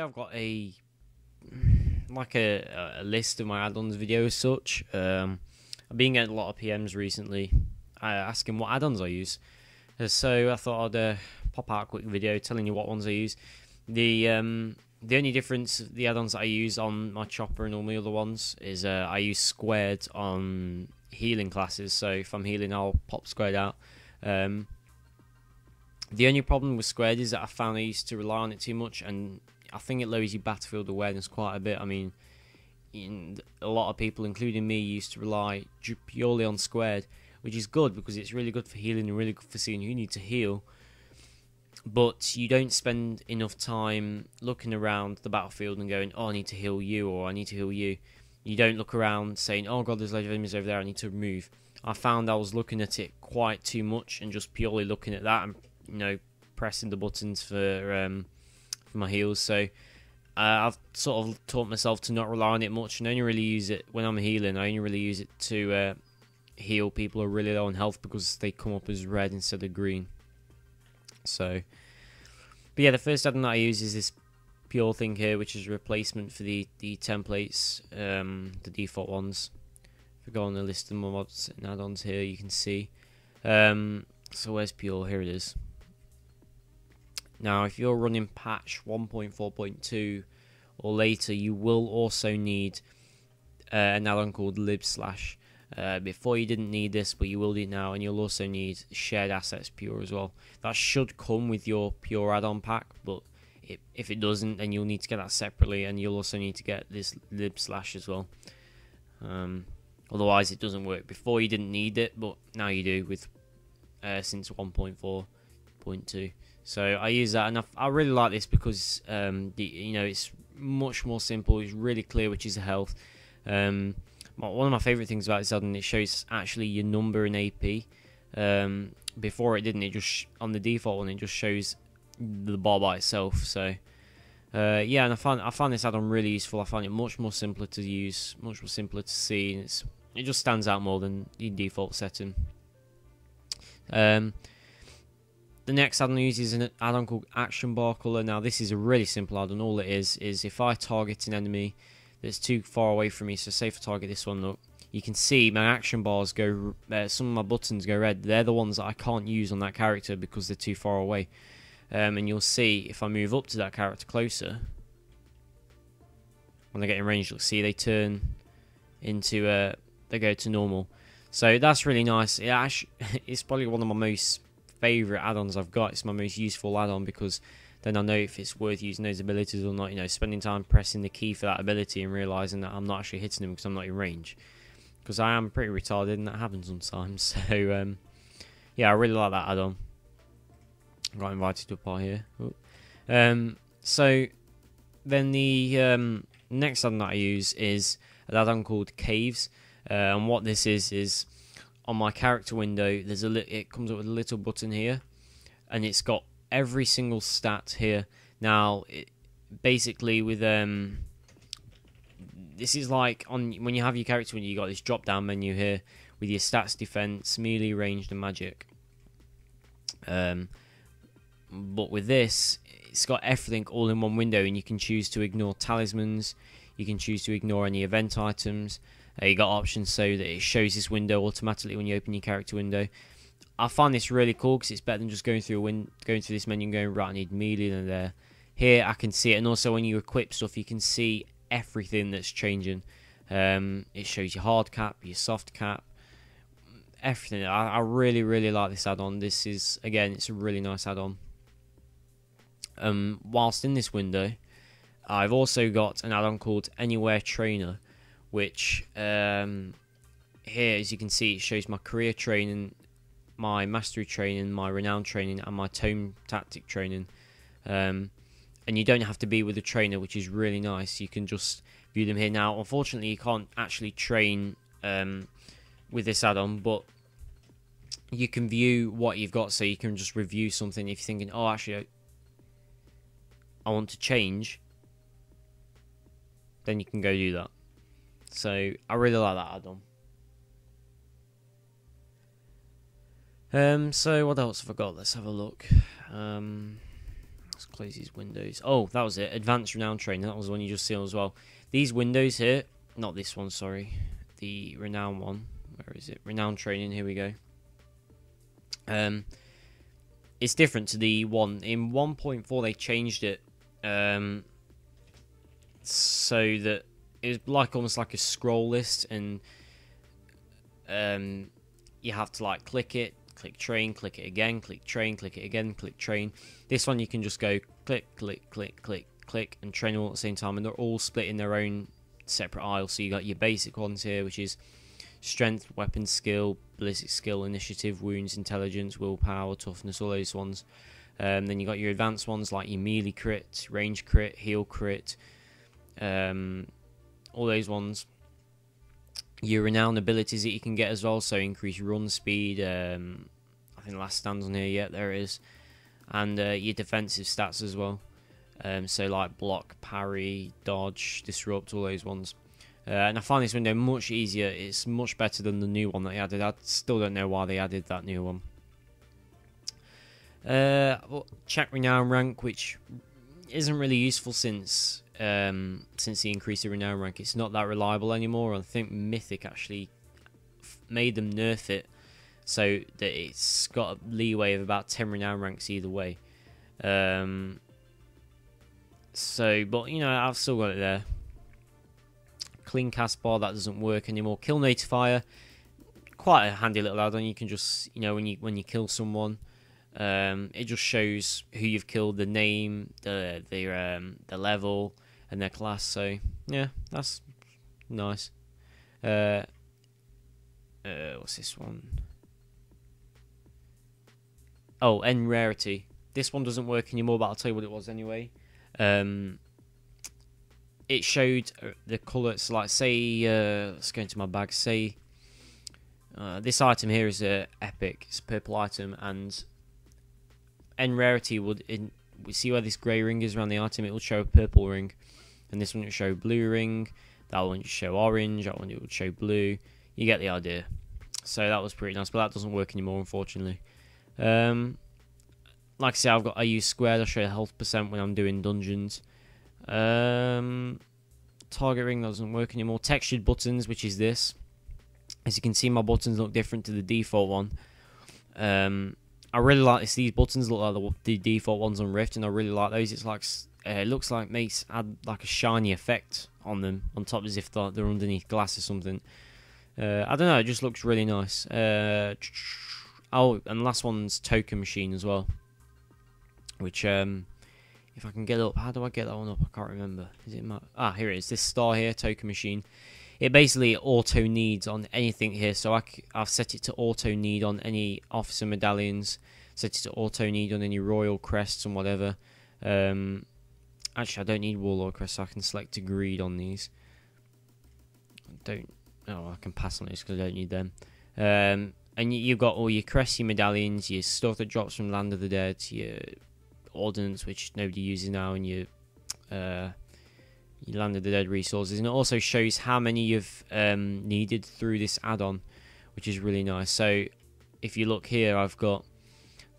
I've got a list of my add-ons video as such. I've been getting a lot of PMs recently asking what add-ons I use. So I thought I'd pop out a quick video telling you what ones I use. The only difference, the add-ons that I use on my chopper and all my other ones, is I use squared on healing classes. So if I'm healing, I'll pop squared out. The only problem with squared is that I found I used to rely on it too much, and I think it lowers your battlefield awareness quite a bit. I mean, a lot of people, including me, used to rely purely on squared, which is good because it's really good for healing and really good for seeing who you need to heal. But you don't spend enough time looking around the battlefield and going, oh, I need to heal you, or I need to heal you. You don't look around saying, oh god, there's loads of enemies over there, I need to move. I found I was looking at it quite too much and just purely looking at that and, you know, pressing the buttons for my heals. So I've sort of taught myself to not rely on it much and only really use it when I'm healing. I only really use it to heal people who are really low on health because they come up as red instead of green. So, but yeah, the first add-on that I use is this pure thing here, which is a replacement for the templates, the default ones. If we go on the list of mods and add-ons here, you can see. So where's pure? Here it is. Now, if you're running patch 1.4.2 or later, you will also need an add-on called lib/. Before you didn't need this, but you will need it now, and you'll also need shared assets pure as well. That should come with your pure add-on pack, but if it doesn't, then you'll need to get that separately, and you'll also need to get this lib/ as well. Otherwise, it doesn't work. Before you didn't need it, but now you do with since 1.4.2. So I use that, and I really like this because it's much more simple. It's really clear which is the health. One of my favourite things about this add-on, it shows actually your number in AP. Before it didn't. It just on the default one, it just shows the bar by itself. So yeah, and I find this add-on really useful. I find it much more simpler to use, much more simpler to see, and it just stands out more than the default setting. The next add-on I use is an add-on called Action Bar Color. Now this is a really simple add-on. All it is if I target an enemy that's too far away from me, so say if I target this one, look, you can see my action bars go, some of my buttons go red. They're the ones that I can't use on that character because they're too far away. And you'll see if I move up to that character closer, when they get in range, you'll see they turn into, they go to normal. So that's really nice. It's probably one of my most favourite add-ons I've got. It's my most useful add-on because then I know if it's worth using those abilities or not. You know, spending time pressing the key for that ability and realising that I'm not actually hitting them because I'm not in range. Because I am pretty retarded and that happens sometimes. So, yeah, I really like that add-on. Got invited to a part here. So, then the next add-on that I use is an add-on called Caves. And what this is on my character window, it comes up with a little button here. And it's got every single stat here. Now, basically with this is like when you have your character window, you got this drop down menu here with your stats, defense, melee, ranged, and magic. But with this, it's got everything all in one window, and you can choose to ignore talismans. You can choose to ignore any event items. You got options so that it shows this window automatically when you open your character window. I find this really cool because it's better than just going through this menu and going, right, I need melee and there. Here I can see it, and also when you equip stuff, you can see everything that's changing. It shows your hard cap, your soft cap, everything. I really, really like this add-on. This is, again, it's a really nice add-on. Whilst in this window, I've also got an add-on called Anywhere Trainer, which here, as you can see, it shows my career training, my mastery training, my renown training, and my tome tactic training. And you don't have to be with a trainer, which is really nice. You can just view them here. Now, unfortunately, you can't actually train with this add-on, but you can view what you've got, so you can just review something if you're thinking, oh, actually, I want to change, then you can go do that. So, I really like that add-on. So what else have I got? Let's have a look. Let's close these windows. Oh, that was it. Advanced Renown Training. That was the one you just saw as well. These windows here, not this one, sorry. The Renown one. Where is it? Renown Training. Here we go. It's different to the one in 1.4. They changed it so that it was like almost like a scroll list, and you have to like click it, click train, click it again, click train, click it again, click train. This one you can just go click, click, click, click, click, and train all at the same time, and they're all split in their own separate aisles. So you got your basic ones here, which is strength, weapon skill, ballistic skill, initiative, wounds, intelligence, willpower, toughness, all those ones. Then you got your advanced ones like your melee crit, range crit, heal crit, all those ones. Your renowned abilities that you can get as well, so increase run speed. I think the last stand's on here. Yeah, there it is. And your defensive stats as well. So like block, parry, dodge, disrupt, all those ones. And I find this window much easier. It's much better than the new one that they added. I still don't know why they added that new one. Well, check renown rank, which isn't really useful since the increase of renown rank. It's not that reliable anymore. I think Mythic actually made them nerf it so that it's got a leeway of about 10 renown ranks either way. So, but you know, I've still got it there. Clean cast bar, that doesn't work anymore. Kill notifier, quite a handy little add-on. You can just, you know, when you kill someone, it just shows who you've killed, the name, the level, and their class. So yeah, that's nice. What's this one? Oh, end rarity. This one doesn't work anymore, but I'll tell you what it was anyway. It showed the colour. So like, say, let's go into my bag. Say this item here is a epic. It's a purple item, and end rarity would we see where this grey ring is around the item. It will show a purple ring, and this one will show blue ring. That one will show orange. That one it would show blue. You get the idea. So that was pretty nice, but that doesn't work anymore, unfortunately. Like I say, I use squared. I'll show health percent when I'm doing dungeons. Target ring doesn't work anymore. Textured buttons, which is this. As you can see, my buttons look different to the default one. I really like this. These buttons look like the default ones on Rift, and I really like those. It's like it looks like add like a shiny effect on them, on top as if they're underneath glass or something. I don't know. It just looks really nice. Oh, and the last one's token machine as well, which if I can get up, how do I get that one up? I can't remember. Is it here it is. This star here, token machine. It basically auto needs on anything here. So I've set it to auto need on any officer medallions. Set it to auto need on any royal crests and whatever. Actually, I don't need warlord crests, so I can select to greed on these. I can pass on these because I don't need them. And you've got all your crests, your medallions, your stuff that drops from Land of the Dead, your ordnance, which nobody uses now, and your Land of the Dead resources. And it also shows how many you've needed through this add-on, which is really nice. So if you look here, I've got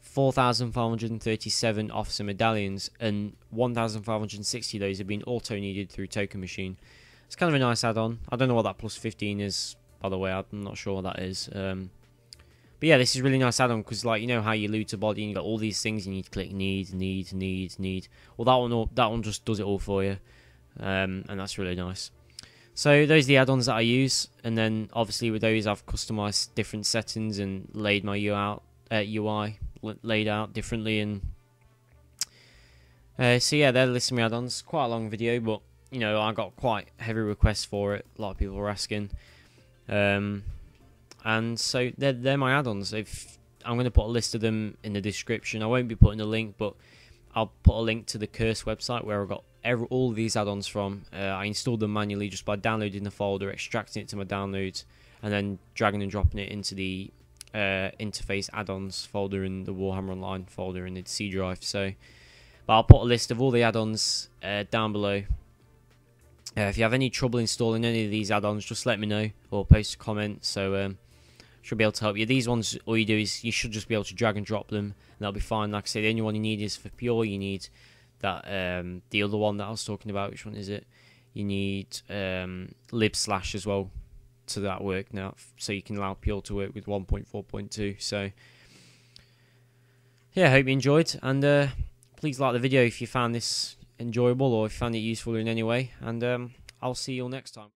4,537 officer medallions, and 1,560 of those have been auto-needed through Token Machine. It's kind of a nice add-on. I don't know what that plus 15 is, by the way. I'm not sure what that is. But yeah, this is really nice add-on because, like, you know how you loot a body and you got all these things you need to click need. Well, that one just does it all for you, and that's really nice. So those are the add-ons that I use, and then obviously with those I've customized different settings and laid my UI laid out differently. And so yeah, they're the list of my add-ons. Quite a long video, but you know, I got quite heavy requests for it. A lot of people were asking. And so they're my add-ons. I'm going to put a list of them in the description. I won't be putting a link, but I'll put a link to the Curse website where I got all of these add-ons from. I installed them manually just by downloading the folder, extracting it to my downloads, and then dragging and dropping it into the interface add-ons folder in the Warhammer Online folder in the C drive. So, but I'll put a list of all the add-ons down below. If you have any trouble installing any of these add-ons, just let me know or post a comment. So should be able to help you. These ones, all you do is you should just be able to drag and drop them, and that'll be fine. Like I say, the only one you need is for pure. You need that the other one that I was talking about. Which one is it? You need lib slash as well to that work now, so you can allow pure to work with 1.4.2. So yeah, I hope you enjoyed, and please like the video if you found this enjoyable or if you found it useful in any way, and I'll see you all next time.